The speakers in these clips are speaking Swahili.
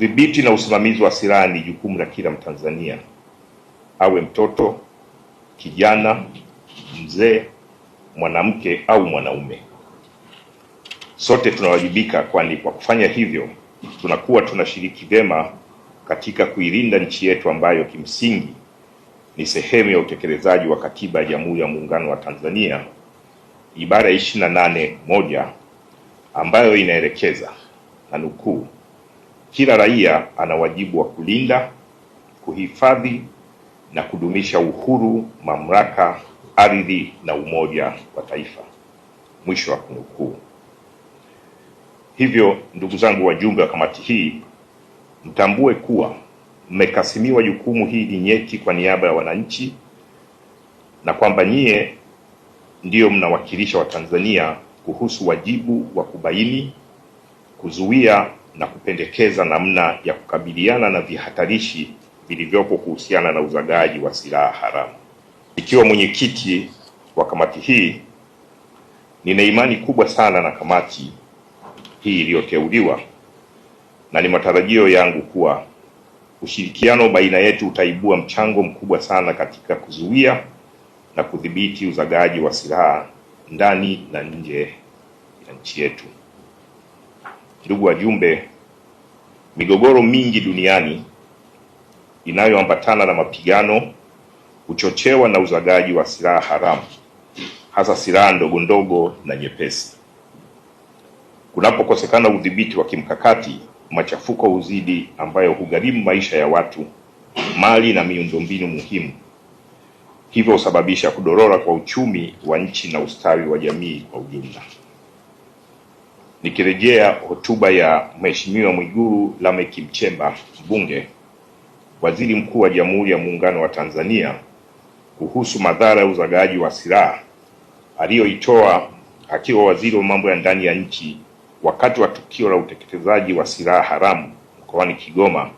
Udhibiti na usimamizi wa silaha ni jukumu la kila Mtanzania, awe mtoto, kijana, mzee, mwanamke au mwanaume. Sote tunawajibika, kwani kwa kufanya hivyo tunakuwa tunashiriki vyema katika kuilinda nchi yetu ambayo kimsingi ni sehemu ya utekelezaji wa Katiba ya Jamhuri ya Muungano wa Tanzania ibara ya 28(1) ambayo inaelekeza, na nukuu, kila raia ana wajibu wa kulinda, kuhifadhi na kudumisha uhuru, mamlaka, ardhi na umoja wa taifa, mwisho wa kunukuu. Hivyo ndugu zangu wajumbe wa kamati hii, mtambue kuwa mmekasimiwa jukumu hili nyeti kwa niaba ya wananchi, na kwamba nyie ndio mnawakilisha Watanzania kuhusu wajibu wa kubaini, kuzuia na kupendekeza namna ya kukabiliana na vihatarishi vilivyopo kuhusiana na uzagaji wa silaha haramu. Ikiwa mwenyekiti wa kamati hii, nina imani kubwa sana na kamati hii iliyoteuliwa, na ni matarajio yangu kuwa ushirikiano baina yetu utaibua mchango mkubwa sana katika kuzuia na kudhibiti uzagaji wa silaha ndani na nje ya nchi yetu. Ndugu wajumbe, migogoro mingi duniani inayoambatana na mapigano huchochewa na uzagaji wa silaha haramu, hasa silaha ndogo ndogo na nyepesi. Kunapokosekana udhibiti wa kimkakati, machafuko huzidi ambayo hugharimu maisha ya watu, mali na miundombinu muhimu, hivyo husababisha kudorora kwa uchumi wa nchi na ustawi wa jamii kwa ujumla. Nikirejea hotuba ya Mheshimiwa Mwigulu Lameck Nchemba, mbunge, Waziri Mkuu wa Jamhuri ya Muungano wa Tanzania, kuhusu madhara ya uzagaji wa silaha aliyoitoa akiwa waziri wa mambo ya ndani ya nchi wakati wa tukio la utekelezaji wa silaha haramu mkoani Kigoma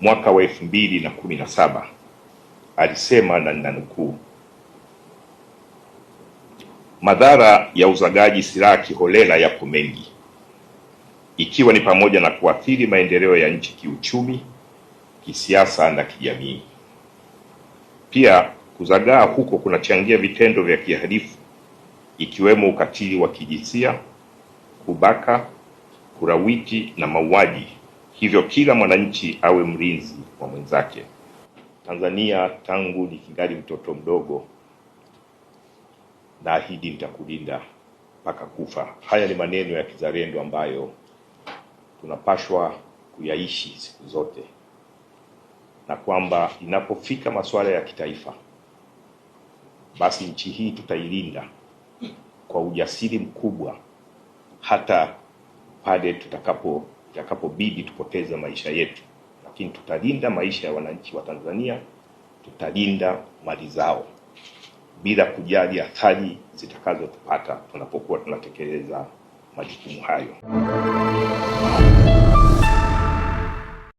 mwaka wa 2017, alisema, na ninanukuu, madhara ya uzagaji silaha kiholela yapo mengi, ikiwa ni pamoja na kuathiri maendeleo ya nchi kiuchumi, kisiasa na kijamii. Pia kuzagaa huko kunachangia vitendo vya kihalifu ikiwemo ukatili wa kijinsia, kubaka, kurawiti na mauaji. Hivyo kila mwananchi awe mlinzi wa mwenzake. Tanzania, tangu nikingali mtoto mdogo, naahidi nitakulinda mpaka kufa. Haya ni maneno ya kizalendo ambayo tunapashwa kuyaishi siku zote, na kwamba inapofika masuala ya kitaifa, basi nchi hii tutailinda kwa ujasiri mkubwa, hata pale itakapobidi tupoteze maisha yetu, lakini tutalinda maisha ya wananchi wa Tanzania, tutalinda mali zao bila kujali athari zitakazotupata tunapokuwa tunatekeleza majukumu hayo.